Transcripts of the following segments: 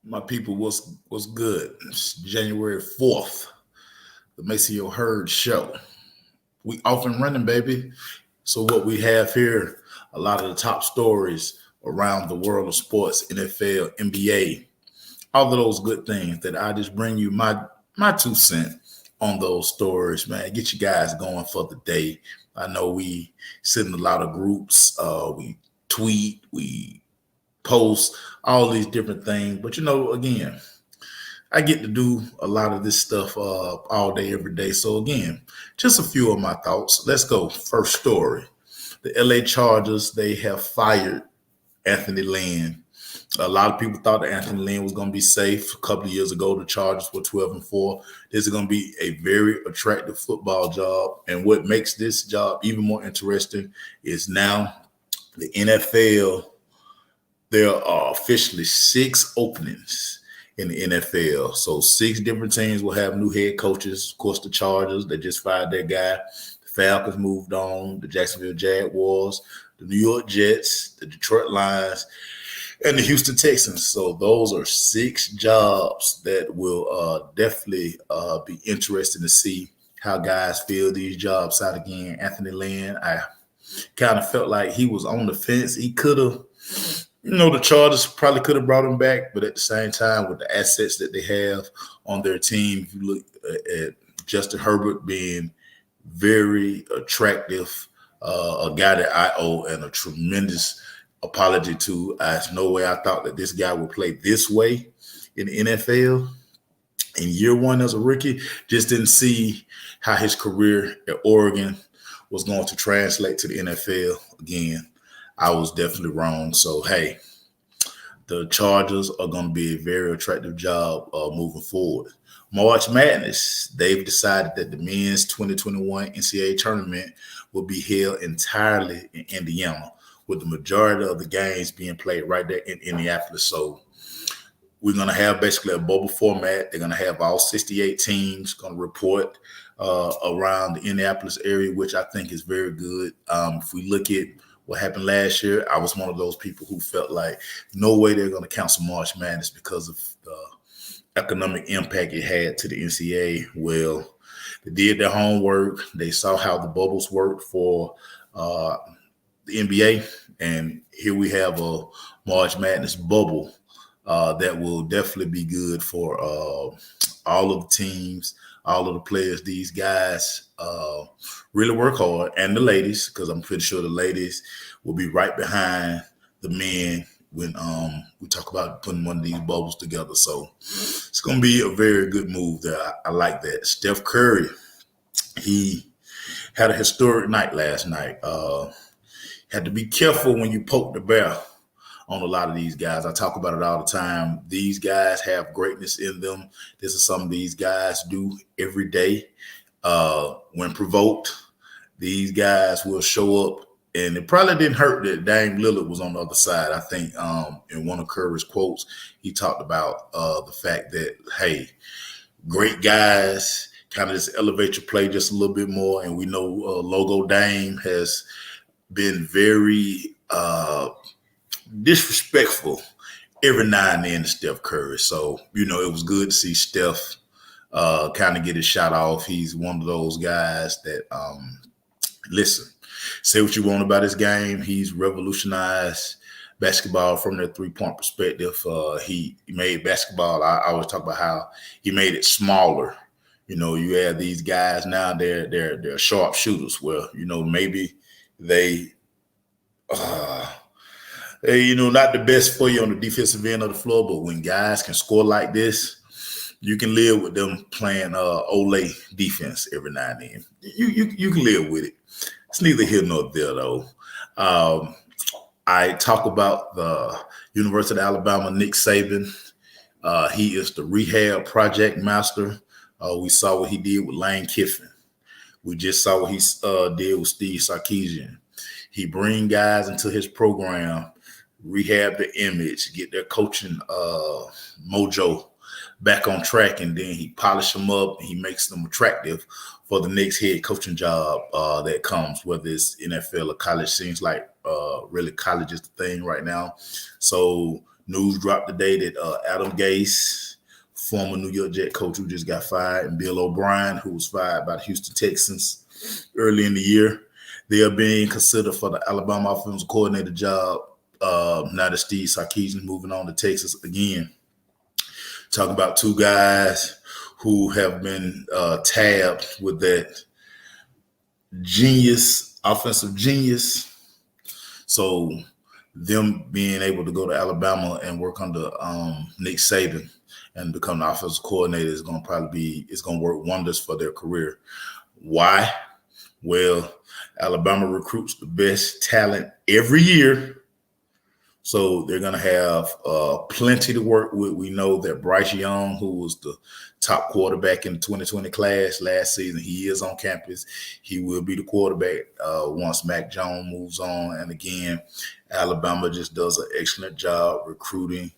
My people, what's good? It's January 4th, the Maceo Herd Show. We off and running, baby. So what we have here, a lot of the top stories around the world of sports, NFL, NBA, all of those good things that I just bring you my 2 cents on those stories, man. Get you guys going for the day. I know we sit in a lot of groups, we tweet, we post all these different things. But again, I get to do a lot of this stuff all day, every day. So again, just a few of my thoughts. Let's go. First story: the LA Chargers, they have fired Anthony Lynn. A lot of people thought that Anthony Lynn was going to be safe. A couple of years ago, the Chargers were 12-4. This is going to be a very attractive football job. And what makes this job even more interesting is now the NFL, there are officially 6 openings in the NFL. So 6 different teams will have new head coaches. Of course, the Chargers, they just fired their guy. The Falcons moved on. The Jacksonville Jaguars, the New York Jets, the Detroit Lions, and the Houston Texans. So those are 6 jobs that will definitely be interesting to see how guys fill these jobs out again. Anthony Lynn, I kind of felt like he was on the fence. He could have, the Chargers probably could have brought him back, but at the same time, with the assets that they have on their team, if you look at Justin Herbert being very attractive, a guy that I owe and a tremendous apology to. There's no way I thought that this guy would play this way in the NFL in year one as a rookie. Just didn't see how his career at Oregon was going to translate to the NFL. Again, I was definitely wrong. So, hey, the Chargers are going to be a very attractive job moving forward. March Madness, they've decided that the men's 2021 NCAA tournament will be held entirely in Indiana, with the majority of the games being played right there in Indianapolis. So we're going to have basically a bubble format. They're going to have all 68 teams going to report around the Indianapolis area, which I think is very good. If we look at what happened last year, I was one of those people who felt like no way they're going to cancel March Madness because of the economic impact it had to the NCAA. Well, they did their homework. They saw how the bubbles worked for the NBA, and here we have a March Madness bubble that will definitely be good for all of the teams, all of the players. These guys really work hard, and the ladies, because I'm pretty sure the ladies will be right behind the men when we talk about putting one of these bubbles together. So it's going to be a very good move there. I like that. Steph Curry, he had a historic night last night. Had to be careful when you poke the bear on a lot of these guys. I talk about it all the time. These guys have greatness in them. This is something these guys do every day. When provoked, these guys will show up. And it probably didn't hurt that Dame Lillard was on the other side. I think in one of Curry's quotes, he talked about the fact that, hey, great guys kind of just elevate your play just a little bit more. And we know Logo Dame has been very disrespectful every now and then to Steph Curry. So, it was good to see Steph kind of get his shot off. He's one of those guys that, listen, say what you want about his game. He's revolutionized basketball from the three-point perspective. He made basketball, I always talk about how he made it smaller. You have these guys now, they're sharp shooters. Well, maybe they not the best for you on the defensive end of the floor, but when guys can score like this, you can live with them playing Olay defense every now and then. You can live with it. It's neither here nor there, though. I talk about the University of Alabama, Nick Saban. He is the rehab project master. We saw what he did with Lane Kiffin. We just saw what he did with Steve Sarkisian. He bring guys into his program, rehab their image, get their coaching mojo back on track, and then he polish them up and he makes them attractive for the next head coaching job that comes, whether it's NFL or college. Seems like really college is the thing right now. So News dropped today that Adam Gase, former New York Jet coach who just got fired, and Bill O'Brien, who was fired by the Houston Texans early in the year, they are being considered for the Alabama offensive coordinator job. Now that Steve Sarkisian moving on to Texas again. Talking about two guys who have been tabbed with that offensive genius. So them being able to go to Alabama and work under Nick Saban and become the offensive coordinator is going to work wonders for their career. Why? Well, Alabama recruits the best talent every year. So they're going to have plenty to work with. We know that Bryce Young, who was the top quarterback in the 2020 class last season, he is on campus. He will be the quarterback once Mac Jones moves on. And again, Alabama just does an excellent job recruiting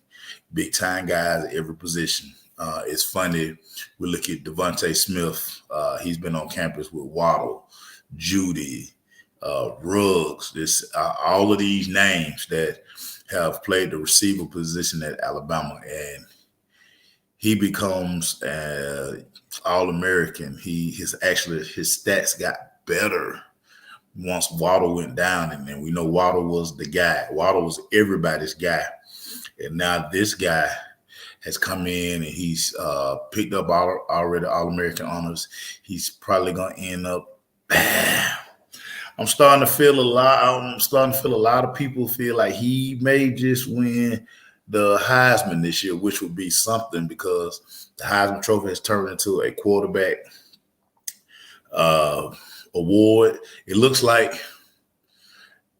big-time guys at every position. It's funny. We look at Devontae Smith. He's been on campus with Waddle, Judy, Ruggs, all of these names that have played the receiver position at Alabama, and he becomes All-American. His stats got better once Waddle went down, and we know Waddle was the guy. Waddle was everybody's guy, and now this guy has come in and he's picked up already All-American honors. He's probably gonna end up. I'm starting to feel a lot of people feel like he may just win the Heisman this year, which would be something because the Heisman Trophy has turned into a quarterback award. It looks like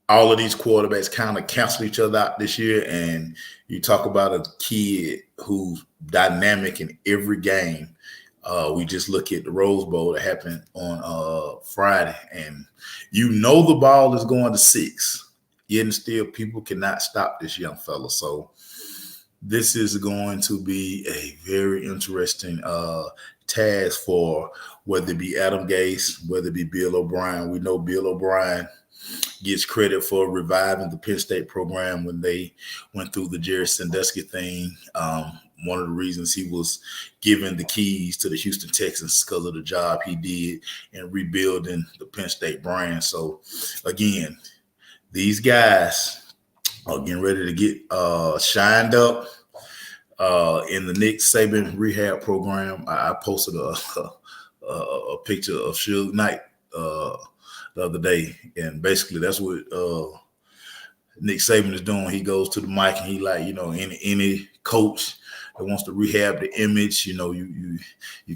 all of these quarterbacks kind of cancel each other out this year, and you talk about a kid who's dynamic in every game. We just look at the Rose Bowl that happened on Friday, and the ball is going to 6. Yet and still, people cannot stop this young fella. So this is going to be a very interesting task for whether it be Adam Gase, whether it be Bill O'Brien. We know Bill O'Brien gets credit for reviving the Penn State program when they went through the Jerry Sandusky thing. One of the reasons he was given the keys to the Houston Texans because of the job he did in rebuilding the Penn State brand. So, again, these guys are getting ready to get shined up in the Nick Saban rehab program. I posted a picture of Suge Knight the other day, and basically that's what Nick Saban is doing. He goes to the mic and he like, any coach that wants to rehab the image, you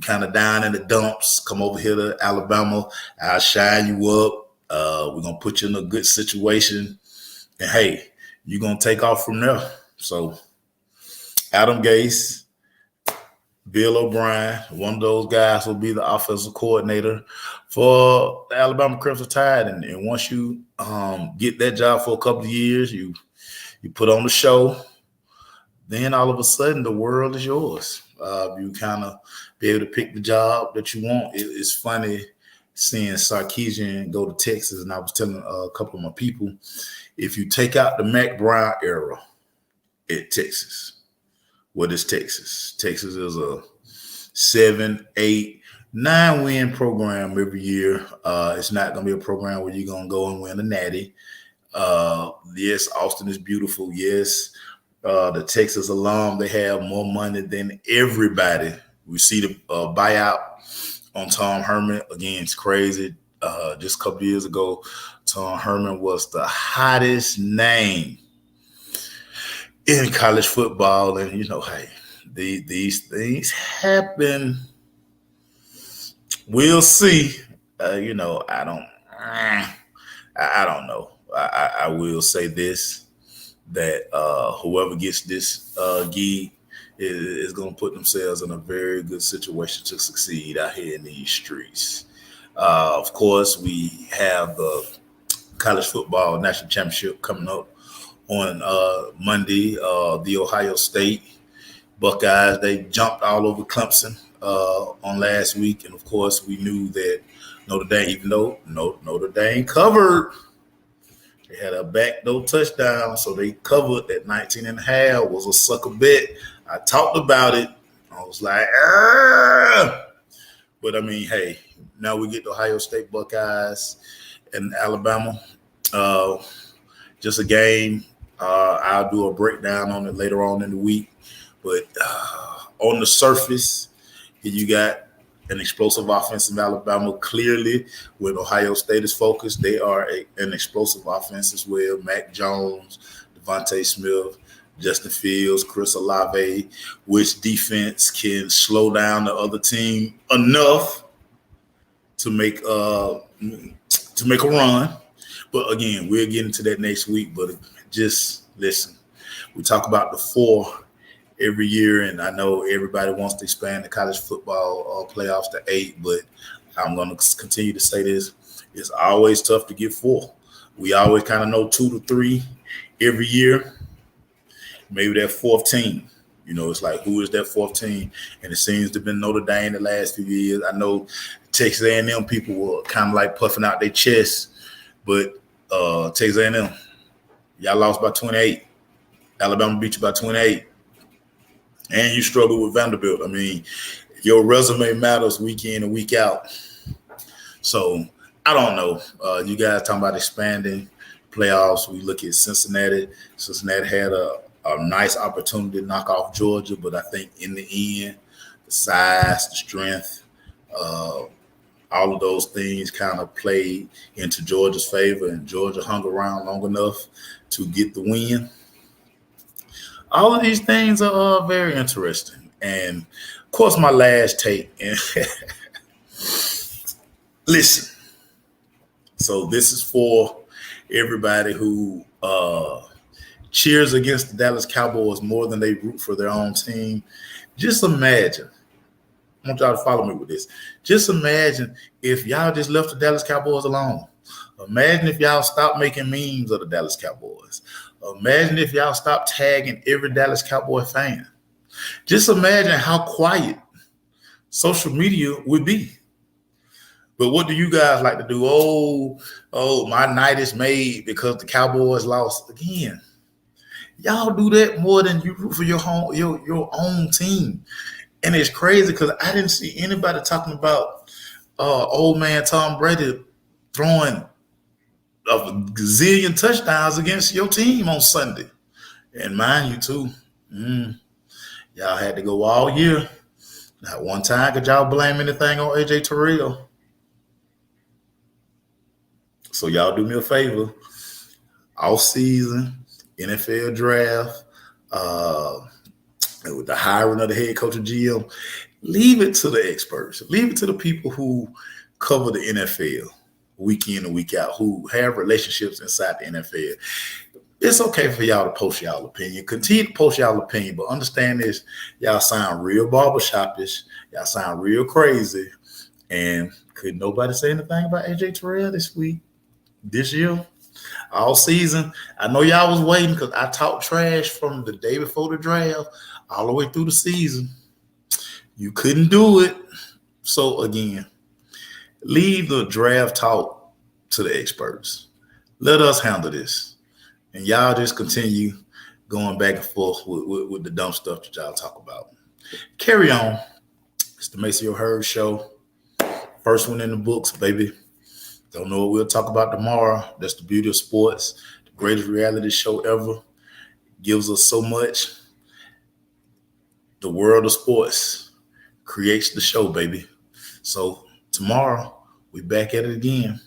kind of down in the dumps, come over here to Alabama, I'll shine you up. We're going to put you in a good situation. And, hey, you're going to take off from there. So Adam Gase, Bill O'Brien, one of those guys will be the offensive coordinator for the Alabama Crimson Tide. And once you get that job for a couple of years, you put on the show, then all of a sudden the world is yours. You kind of be able to pick the job that you want. It's funny seeing Sarkisian go to Texas, and I was telling a couple of my people, if you take out the Mac Brown era at Texas, what is Texas? Texas is a 7, 8, 9 win program every year. It's not going to be a program where you're going to go and win a natty. Yes, Austin is beautiful. Yes, the Texas alum, they have more money than everybody. We see the buyout on Tom Herman. Again, it's crazy. Just a couple years ago, Tom Herman was the hottest name in college football. And, hey, these things happen. We'll see. I don't know. I will say this, that whoever gets this gig is going to put themselves in a very good situation to succeed out here in these streets. Of course, we have the college football national championship coming up on Monday. The Ohio State Buckeyes, they jumped all over Clemson on last week. And, of course, we knew that Notre Dame, even though Notre Dame covered, They had a backdoor touchdown, so they covered at 19.5. Was a sucker bet. I talked about it. I was like, ah! But I mean, hey, now we get the Ohio State Buckeyes and Alabama. Uh, just a game. I'll do a breakdown on it later on in the week. But on the surface, you got an explosive offense in Alabama. Clearly, when Ohio State is focused, they are an explosive offense as well. Mac Jones, Devontae Smith, Justin Fields, Chris Olave, which defense can slow down the other team enough to make a run. But again, we'll get into that next week. But just listen, we talk about the 4 every year, and I know everybody wants to expand the college football playoffs to 8, but I'm going to continue to say this. It's always tough to get 4. We always kind of know 2 to 3 every year. Maybe that 4th team. You know, it's like, who is that 4th team? And it seems to have been Notre Dame the last few years. I know Texas A&M people were kind of like puffing out their chests, but Texas A&M, y'all lost by 28. Alabama beat you by 28. And you struggle with Vanderbilt. I mean, your resume matters week in and week out. So I don't know. You guys talking about expanding playoffs. We look at Cincinnati. Cincinnati had a nice opportunity to knock off Georgia, but I think in the end, the size, the strength, all of those things kind of played into Georgia's favor, and Georgia hung around long enough to get the win. All of these things are very interesting. And, of course, my last take. Listen. So this is for everybody who cheers against the Dallas Cowboys more than they root for their own team. Just imagine. I want y'all to follow me with this. Just imagine if y'all just left the Dallas Cowboys alone. Imagine if y'all stopped making memes of the Dallas Cowboys. Imagine if y'all stopped tagging every Dallas Cowboy fan. Just imagine how quiet social media would be. But what do you guys like to do? Oh, my night is made because the Cowboys lost again. Y'all do that more than you root for your own team. And it's crazy because I didn't see anybody talking about old man Tom Brady throwing a gazillion touchdowns against your team on Sunday. And mind you, too, y'all had to go all year. Not one time could y'all blame anything on AJ Terrell. So y'all do me a favor. Off season, NFL draft, with the hiring of the head coach and GM, leave it to the experts. Leave it to the people who cover the NFL week in and week out, who have relationships inside the NFL. It's okay for y'all to post y'all opinion. Continue to post y'all opinion, but understand this, y'all sound real barbershopish. Y'all sound real crazy. And could nobody say anything about AJ Terrell this year, all season? I know y'all was waiting because I talked trash from the day before the draft all the way through the season. You couldn't do it. So again, leave the draft talk to the experts. Let us handle this. And y'all just continue going back and forth with the dumb stuff that y'all talk about. Carry on. It's the Maceo Herd Show. First one in the books, baby. Don't know what we'll talk about tomorrow. That's the beauty of sports. The greatest reality show ever. Gives us so much. The world of sports creates the show, baby. So tomorrow, we back at it again.